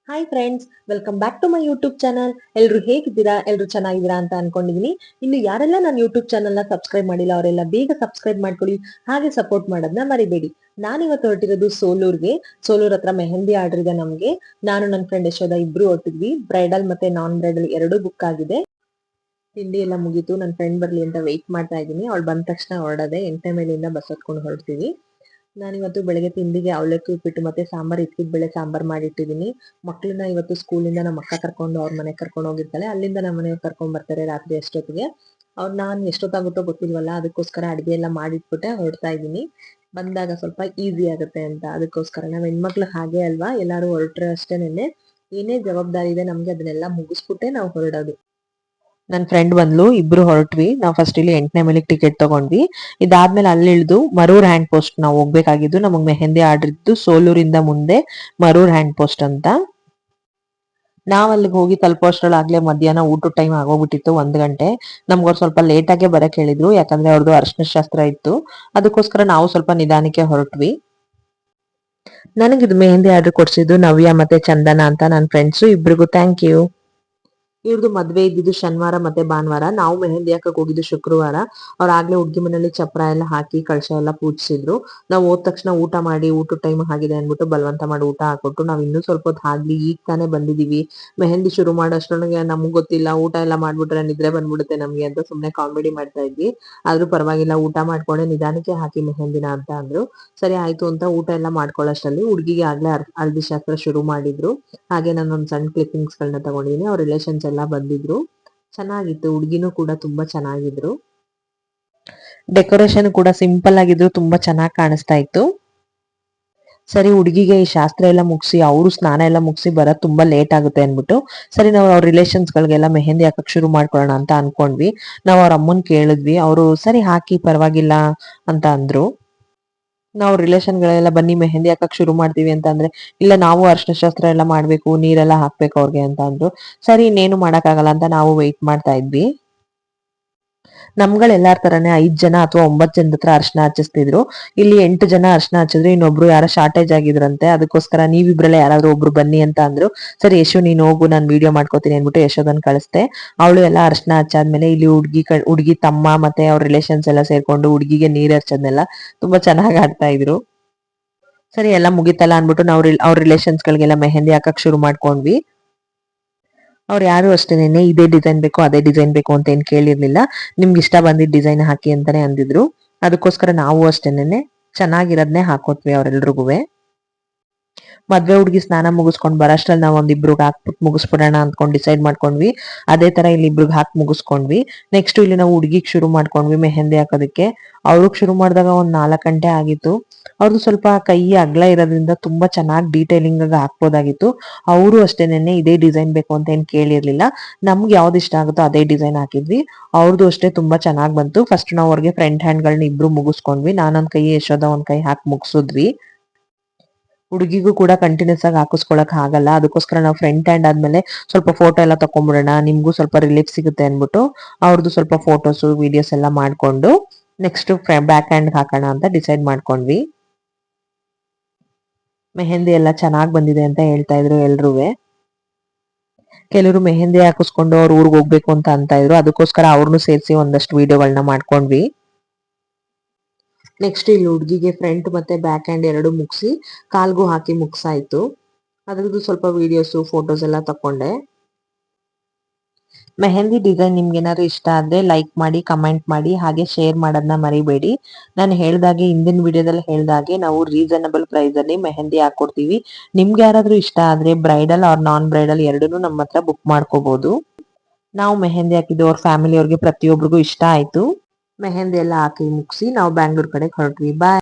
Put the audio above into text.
Hi friends, welcome back to my YouTube channel. ಎಲ್ರು ಹೇಗಿದ್ದೀರಾ? ಎಲ್ರು ಚೆನ್ನಾಗಿದ್ದೀರಾ ಅಂತ ಅನ್ಕೊಂಡಿದೀನಿ. ಇನ್ನು ಯಾರೆಲ್ಲ ನನ್ನ ಯೂಟ್ಯೂಬ್ ಚಾನಲ್ ನ ಸಬ್ಸ್ಕ್ರೈಬ್ ಮಾಡಿಲ್ಲ ಅವರೆಲ್ಲ ಬೇಗ ಸಬ್ಸ್ಕ್ರೈಬ್ ಮಾಡ್ಕೊಳ್ಳಿ, ಹಾಗೆ ಸಪೋರ್ಟ್ ಮಾಡೋದನ್ನ ಮರಿಬೇಡಿ. ನಾನಿವತ್ತು ಹೊರಟಿರೋದು ಸೋಲೂರ್ಗೆ. ಸೋಲೂರ್ ಹತ್ರ ಮೆಹಂದಿ ಆರ್ಡರ್ ಇದೆ ನಮ್ಗೆ. ನಾನು ನನ್ನ ಫ್ರೆಂಡ್ ಯಶೋದ ಇಬ್ರು ಹೊರಟಿದ್ವಿ. ಬ್ರೈಡಲ್ ಮತ್ತೆ ನಾನ್ ಬ್ರೈಡಲ್ ಎರಡೂ ಬುಕ್ ಆಗಿದೆ. ತಿಂಡಿ ಎಲ್ಲ ಮುಗೀತು. ನನ್ನ ಫ್ರೆಂಡ್ ಬರ್ಲಿ ಅಂತ ವೆಯ್ಟ್ ಮಾಡ್ತಾ ಇದ್ದೀನಿ. ಅವಳು ಬಂದ ತಕ್ಷಣ ಹೊರಡದೆ 8ನೇ ಮೇಲಿಂದ ಬಸ್ ಹತ್ಕೊಂಡು ಹೊರಡ್ತೀವಿ. ನಾನಿವತ್ತು ಬೆಳಗ್ಗೆ ತಿಂಡಿಗೆ ಅವಲಕ್ಕಿ ಉಪ್ಪಿಟ್ಟು ಮತ್ತೆ ಸಾಂಬಾರ್, ಇಕ್ಕಿದ ಬೇಳೆ ಸಾಂಬಾರ್ ಮಾಡಿಟ್ಟಿದ್ದೀನಿ. ಮಕ್ಳನ್ನ ಇವತ್ತು ಸ್ಕೂಲಿಂದ ನಮ್ಮ ಅಕ್ಕ ಕರ್ಕೊಂಡು ಅವ್ರ ಮನೆಗೆ ಕರ್ಕೊಂಡು ಹೋಗಿರ್ತಾಳೆ. ಅಲ್ಲಿಂದ ನಮ್ಮ ಮನೆಗೆ ಕರ್ಕೊಂಡ್ ಬರ್ತಾರೆ ರಾತ್ರಿ ಅಷ್ಟೊತ್ತಿಗೆ. ನಾನ್ ಎಷ್ಟೊತ್ತಾಗುತ್ತೋ ಗೊತ್ತಿಲ್ವಲ್ಲ, ಅದಕ್ಕೋಸ್ಕರ ಅಡಿಗೆ ಎಲ್ಲ ಮಾಡಿಟ್ಬಿಟ್ಟೆ ಹೊರಡ್ತಾ ಇದ್ದೀನಿ. ಬಂದಾಗ ಸ್ವಲ್ಪ ಈಸಿ ಆಗುತ್ತೆ ಅಂತ. ಅದಕ್ಕೋಸ್ಕರ ನಾವ್ ಹೆಣ್ಮಕ್ಳು ಹಾಗೆ ಅಲ್ವಾ, ಎಲ್ಲಾರು ಹೊರಟ್ರೆ ಅಷ್ಟೇನೆ ಏನೇ ಜವಾಬ್ದಾರಿ ಇದೆ ನಮ್ಗೆ ಅದನ್ನೆಲ್ಲ ಮುಗಿಸ್ಬಿಟ್ಟೆ ನಾವು ಹೊರಡೋದು. ನನ್ ಫ್ರೆಂಡ್ ಬಂದ್ಲು, ಇಬ್ರು ಹೊರಟ್ವಿ. ನಾವು ಫಸ್ಟ್ ಇಲ್ಲಿ 8ನೇ ಮೇಲಿಗೆ ಟಿಕೆಟ್ ತಗೊಂಡ್ವಿ. ಇದಾದ್ಮೇಲೆ ಅಲ್ಲಿ ಇಳಿದು ಮರೂರ್ ಹ್ಯಾಂಡ್ ಪೋಸ್ಟ್ ನಾವು ಹೋಗ್ಬೇಕಾಗಿದ್ದು. ನಮಗ್ ಮೆಹಂದಿ ಆರ್ಡರ್ ಇದ್ದು ಸೋಲೂರಿಂದ ಮುಂದೆ ಮರೂರ್ ಹ್ಯಾಂಡ್ ಪೋಸ್ಟ್ ಅಂತ. ನಾವ್ ಅಲ್ಲಿಗೆ ಹೋಗಿ ತಲುಪೋಷ್ಟ್ರಲ್ಲಾಗ್ಲೇ ಮಧ್ಯಾಹ್ನ ಊಟದ ಟೈಮ್ ಆಗೋಗ್ಬಿಟ್ಟಿತ್ತು, 1 ಗಂಟೆ. ನಮ್ಗವ್ರು ಸ್ವಲ್ಪ ಲೇಟ್ ಆಗೇ ಬರಕ್ ಹೇಳಿದ್ರು, ಯಾಕಂದ್ರೆ ಅವ್ರದ್ದು ಅರ್ಶಿನ ಶಾಸ್ತ್ರ ಇತ್ತು. ಅದಕ್ಕೋಸ್ಕರ ನಾವು ಸ್ವಲ್ಪ ನಿಧಾನಕ್ಕೆ ಹೊರಟ್ವಿ. ನನಗಿದು ಮೆಹಂದಿ ಆರ್ಡರ್ ಕೊಡ್ಸಿದ್ದು ನವ್ಯ ಮತ್ತೆ ಚಂದನ ಅಂತ ನನ್ನ ಫ್ರೆಂಡ್ಸು. ಇಬ್ರಿಗೂ ಥ್ಯಾಂಕ್ ಯು. ಇವ್ರದ್ದು ಮದ್ವೆ ಇದ್ದಿದ್ದು ಶನಿವಾರ ಮತ್ತೆ ಭಾನುವಾರ. ನಾವು ಮೆಹಂದಿ ಹಾಕಕ್ ಹೋಗಿದ್ದು ಶುಕ್ರವಾರ. ಅವ್ರ ಆಗ್ಲೇ ಹುಡ್ಗಿ ಮನೇಲಿ ಚಪ್ರ ಎಲ್ಲ ಹಾಕಿ ಕಳಶ ಎಲ್ಲ ಪೂಜಿಸಿದ್ರು. ನಾವು ಹೋದ ತಕ್ಷಣ ಊಟ ಮಾಡಿ, ಊಟದ ಟೈಮ್ ಆಗಿದೆ ಅನ್ಬಿಟ್ಟು ಬಲವಂತ ಮಾಡಿ ಊಟ ಹಾಕೊಟ್ಟು ನಾವ್ ಇನ್ನೂ ಸ್ವಲ್ಪ ಹೊತ್ತು ಆಗ್ಲಿ, ಈಗ ತಾನೇ ಬಂದಿದೀವಿ, ಮೆಹಂದಿ ಶುರು ಮಾಡೋಷ್ಟ್ರೊಳಗೆ ನಮ್ಗ್ ಗೊತ್ತಿಲ್ಲ, ಊಟ ಎಲ್ಲ ಮಾಡ್ಬಿಟ್ರೆ ನಿದ್ರೆ ಬಂದ್ಬಿಡುತ್ತೆ ನಮ್ಗೆ ಅಂತ ಸುಮ್ನೆ ಕಾಮಿಡಿ ಮಾಡ್ತಾ ಇದ್ವಿ. ಆದ್ರೂ ಪರವಾಗಿಲ್ಲ, ಊಟ ಮಾಡ್ಕೊಂಡೆ ನಿಧಾನಕ್ಕೆ ಹಾಕಿ ಮೆಹಂದಿನ ಅಂತ ಅಂದ್ರು. ಸರಿ ಆಯ್ತು ಅಂತ ಊಟ ಎಲ್ಲ ಮಾಡ್ಕೊಳ್ಳೋಷ್ಟರಲ್ಲಿ ಹುಡ್ಗಿಗೆ ಆಗ್ಲೇ ಹಲ್ದಿ ಶಾಸ್ತ್ರ ಶುರು ಮಾಡಿದ್ರು. ಹಾಗೆ ನಾನು ಒಂದ್ ಸಣ್ಣ ಕ್ಲಿಪ್ಪಿಂಗ್ಸ್ ಗಳನ್ನ ತಗೊಂಡಿದ್ದೀನಿ. ಅವ್ರ ರಿಲೇಷನ್ಸ್ ಎಲ್ಲ ಬಂದಿದ್ರು. ಚೆನ್ನಾಗಿತ್ತು. ಹುಡ್ಗಿನೂ ಕೂಡ ತುಂಬಾ ಚೆನ್ನಾಗಿದ್ರು. ಡೆಕೋರೇಷನ್ ಕೂಡ ಸಿಂಪಲ್ ಆಗಿದ್ರು, ತುಂಬಾ ಚೆನ್ನಾಗಿ ಕಾಣಿಸ್ತಾ ಇತ್ತು. ಸರಿ, ಹುಡುಗಿಗೆ ಈ ಶಾಸ್ತ್ರ ಎಲ್ಲ ಮುಗಿಸಿ ಅವರು ಸ್ನಾನ ಎಲ್ಲ ಮುಗಿಸಿ ಬರೋದ್ ತುಂಬಾ ಲೇಟ್ ಆಗುತ್ತೆ ಅನ್ಬಿಟ್ಟು ಸರಿ ನಾವು ಅವ್ರ ರಿಲೇಷನ್ಸ್ ಗಳಿಗೆಲ್ಲ ಮೆಹಂದಿ ಹಾಕಕ್ ಶುರು ಮಾಡ್ಕೊಳ್ಳೋಣ ಅಂತ ಅನ್ಕೊಂಡ್ವಿ. ನಾವ್ ಅವ್ರ ಅಮ್ಮನ್ ಕೇಳಿದ್ವಿ, ಅವರು ಸರಿ ಹಾಕಿ ಪರವಾಗಿಲ್ಲ ಅಂತ ಅಂದ್ರು. ನಾವು ರಿಲೇಷನ್ ಗಳೆಲ್ಲ ಬನ್ನಿ ಮೆಹಂದಿ ಹಾಕಕ್ ಶುರು ಮಾಡ್ತೀವಿ ಅಂತ ಅಂದ್ರೆ, ಇಲ್ಲ ನಾವು ಅರ್ಶಿನ ಶಾಸ್ತ್ರ ಎಲ್ಲ ಮಾಡ್ಬೇಕು, ನೀರೆಲ್ಲ ಹಾಕ್ಬೇಕು ಅವ್ರಿಗೆ ಅಂತ ಅಂದ್ರು. ಸರಿ, ಇನ್ನೇನು ಮಾಡಕ್ಕಾಗಲ್ಲ ಅಂತ ನಾವು ವೆಯ್ಟ್ ಮಾಡ್ತಾ ಇದ್ವಿ. ನಮ್ಗಳೆಲ್ಲಾರ ತರಾನೇ 5 ಜನ ಅಥವಾ 9 ಜನದ ಹತ್ರ ಅರ್ಶನ ಹಚ್ಚಿಸ್ತಿದ್ರು. ಇಲ್ಲಿ 8 ಜನ ಅರ್ಶನ ಹಚ್ಚಿದ್ರು. ಇನ್ನೊಬ್ರು ಯಾರೋ ಶಾರ್ಟೇಜ್ ಆಗಿದ್ರಂತೆ. ಅದಕ್ಕೋಸ್ಕರ ನೀವಿಬ್ರಲ್ಲ ಯಾರಾದ್ರೂ ಒಬ್ರು ಬನ್ನಿ ಅಂತ ಅಂದ್ರು. ಸರಿ ಯಶು ನೀನ್ ಹೋಗು, ನಾನ್ ವಿಡಿಯೋ ಮಾಡ್ಕೋತೀನಿ ಅನ್ಬಿಟ್ಟು ಯಶೋದನ್ ಕಳಿಸ್ದೆ. ಅವಳು ಎಲ್ಲ ಅರ್ಶನ ಹಚ್ಚಾದ್ಮೇಲೆ ಇಲ್ಲಿ ಹುಡ್ಗಿ ತಮ್ಮ ಮತ್ತೆ ಅವ್ರ ರಿಲೇಷನ್ಸ್ ಎಲ್ಲ ಸೇರ್ಕೊಂಡು ಹುಡ್ಗಿಗೆ ನೀರ್ ಹಚ್ಚದ್ನೆಲ್ಲ ತುಂಬಾ ಚೆನ್ನಾಗಿ ಆಡ್ತಾ ಇದ್ರು. ಸರಿ, ಎಲ್ಲ ಮುಗಿತಲ್ಲ ಅನ್ಬಿಟ್ಟು ನಾವು ಅವ್ರ ರಿಲೇಷನ್ಸ್ ಗಳಿಗೆಲ್ಲ ಮೆಹಂದಿ ಹಾಕಕ್ ಶುರು ಮಾಡ್ಕೊಂಡ್ವಿ. ಅವ್ರು ಯಾರು ಅಷ್ಟೇನೆ ಇದೇ ಡಿಸೈನ್ ಬೇಕು ಅದೇ ಡಿಸೈನ್ ಬೇಕು ಅಂತ ಏನ್ ಕೇಳಿರ್ಲಿಲ್ಲ. ನಿಮ್ಗೆ ಇಷ್ಟ ಬಂದಿದ್ ಡಿಸೈನ್ ಹಾಕಿ ಅಂತಾನೆ ಅಂದಿದ್ರು. ಅದಕ್ಕೋಸ್ಕರ ನಾವು ಅಷ್ಟೇನೆ ಚೆನ್ನಾಗಿರೋದ್ನೇ ಹಾಕೋತ್ವಿ ಅವ್ರೆಲ್ರಿಗೂವೆ. ಮದ್ವೆ ಹುಡ್ಗಿ ಸ್ನಾನ ಮುಗಿಸ್ಕೊಂಡ್ ಬರಷ್ಟ್ರಲ್ಲಿ ನಾವ್ ಒಂದಿಬ್ರಿಗೆ ಹಾಕ್ಬಿಟ್ಟು ಮುಗಿಸ್ಬಿಡೋಣ ಅಂದ್ಕೊಂಡ್ ಡಿಸೈಡ್ ಮಾಡ್ಕೊಂಡ್ವಿ. ಅದೇ ತರ ಇಲ್ಲಿ ಇಬ್ರಿಗೆ ಹಾಕಿ ಮುಗಿಸ್ಕೊಂಡ್ವಿ. ನೆಕ್ಸ್ಟ್ ಇಲ್ಲಿ ನಾವು ಹುಡ್ಗಿಗ್ ಶುರು ಮಾಡ್ಕೊಂಡ್ವಿ ಮೆಹಂದಿ ಹಾಕೋದಕ್ಕೆ. ಅವ್ರಿಗೆ ಶುರು ಮಾಡಿದಾಗ ಒಂದ್ 4 ಗಂಟೆ ಆಗಿತ್ತು. ಅವ್ರದ್ದು ಸ್ವಲ್ಪ ಕೈ ಅಗ್ಲ ಇರೋದ್ರಿಂದ ತುಂಬಾ ಚೆನ್ನಾಗಿ ಡೀಟೇಲಿಂಗ್ ಆಗಿ ಹಾಕ್ಬೋದಾಗಿತ್ತು. ಅವರು ಅಷ್ಟೇನೆ ಇದೇ ಡಿಸೈನ್ ಬೇಕು ಅಂತ ಏನ್ ಕೇಳಿರ್ಲಿಲ್ಲ. ನಮ್ಗೆ ಯಾವ್ದು ಇಷ್ಟ ಆಗುತ್ತೋ ಅದೇ ಡಿಸೈನ್ ಹಾಕಿದ್ವಿ. ಅವ್ರದ್ದು ಅಷ್ಟೇ ತುಂಬಾ ಚೆನ್ನಾಗಿ ಬಂತು. ಫಸ್ಟ್ ನಾವು ಅವ್ರಿಗೆ ಫ್ರಂಟ್ ಹ್ಯಾಂಡ್ ಗಳನ್ನ ಇಬ್ರು ಮುಗಿಸ್ಕೊಂಡ್ವಿ. ನಾನೊಂದ್ ಕೈ, ಯಶೋದ ಒಂದ್ ಕೈ ಹಾಕಿ ಮುಗಿಸಿದ್ವಿ. ಹುಡುಗಿಗೂ ಕೂಡ ಕಂಟಿನ್ಯೂಸ್ ಆಗಿ ಹಾಕಿಸ್ಕೊಳಕ್ ಆಗಲ್ಲ. ಅದಕ್ಕೋಸ್ಕರ ನಾವು ಫ್ರಂಟ್ ಹ್ಯಾಂಡ್ ಆದ್ಮೇಲೆ ಸ್ವಲ್ಪ ಫೋಟೋ ಎಲ್ಲ ತಕೊಂಡ್ಬಿಡೋಣ, ನಿಮ್ಗೂ ಸ್ವಲ್ಪ ರಿಲೀಫ್ ಸಿಗುತ್ತೆ ಅನ್ಬಿಟ್ಟು ಅವ್ರದ್ದು ಸ್ವಲ್ಪ ಫೋಟೋಸ್ ವಿಡಿಯೋಸ್ ಎಲ್ಲ ಮಾಡ್ಕೊಂಡು ನೆಕ್ಸ್ಟ್ ಬ್ಯಾಕ್ ಹ್ಯಾಂಡ್ ಹಾಕೋಣ ಅಂತ ಡಿಸೈಡ್ ಮಾಡ್ಕೊಂಡ್ವಿ. ಮೆಹಂದಿ ಎಲ್ಲ ಚೆನ್ನಾಗ್ ಬಂದಿದೆ ಅಂತ ಹೇಳ್ತಾ ಇದ್ರು ಎಲ್ರುವೆ. ಕೆಲವರು ಮೆಹಂದಿ ಹಾಕಿಸ್ಕೊಂಡು ಅವ್ರ ಊರ್ಗ್ ಹೋಗ್ಬೇಕು ಅಂತ ಇದ್ರು. ಅದಕ್ಕೋಸ್ಕರ ಅವ್ರನ್ನು ಸೇರಿಸಿ ಒಂದಷ್ಟು ವಿಡಿಯೋಗಳನ್ನ ಮಾಡ್ಕೊಂಡ್ವಿ. ನೆಕ್ಸ್ಟ್ ಇಲ್ಲಿ ಹುಡ್ಗಿಗೆ ಫ್ರಂಟ್ ಮತ್ತೆ ಬ್ಯಾಕ್ ಹ್ಯಾಂಡ್ ಎರಡು ಮುಗಿಸಿ ಕಾಲ್ಗೂ ಹಾಕಿ ಮುಗ್ಸಾಯ್ತು. ಅದ್ರದ್ದು ಸ್ವಲ್ಪ ವಿಡಿಯೋಸ್ ಫೋಟೋಸ್ ಎಲ್ಲ ತಕೊಂಡೆ. ಮೆಹಂದಿ ಡಿಸೈನ್ ನಿಮ್ಗೆ ಏನಾದ್ರು ಇಷ್ಟ ಆದ್ರೆ ಲೈಕ್ ಮಾಡಿ, ಕಮೆಂಟ್ ಮಾಡಿ, ಹಾಗೆ ಶೇರ್ ಮಾಡೋದನ್ನ ಮರಿಬೇಡಿ. ನಾನು ಹೇಳ್ದಾಗೆ ಹಿಂದಿನ ವಿಡಿಯೋದಲ್ಲಿ ಹೇಳ್ದಾಗೆ ನಾವು ರೀಸನಬಲ್ ಪ್ರೈಸ್ ಅಲ್ಲಿ ಮೆಹಂದಿ ಹಾಕೊಡ್ತೀವಿ. ನಿಮ್ಗೆ ಯಾರಾದ್ರೂ ಇಷ್ಟ ಆದ್ರೆ ಬ್ರೈಡಲ್ ಆರ್ ನಾನ್ ಬ್ರೈಡಲ್ ಎರಡನ್ನೂ ನಮ್ಮ ಹತ್ರ ಬುಕ್ ಮಾಡ್ಕೋಬಹುದು. ನಾವು ಮೆಹಂದಿ ಹಾಕಿದ್ದು ಅವ್ರ ಫ್ಯಾಮಿಲಿ ಅವ್ರಿಗೆ ಪ್ರತಿಯೊಬ್ಬರಿಗೂ ಇಷ್ಟ ಆಯ್ತು. ಮೆಹಂದಿ ಎಲ್ಲ ಹಾಕಿ ಮುಗಿಸಿ ನಾವು ಬ್ಯಾಂಗ್ಳೂರ್ ಕಡೆ ಹೊರಟ್ವಿ. ಬಾಯ್.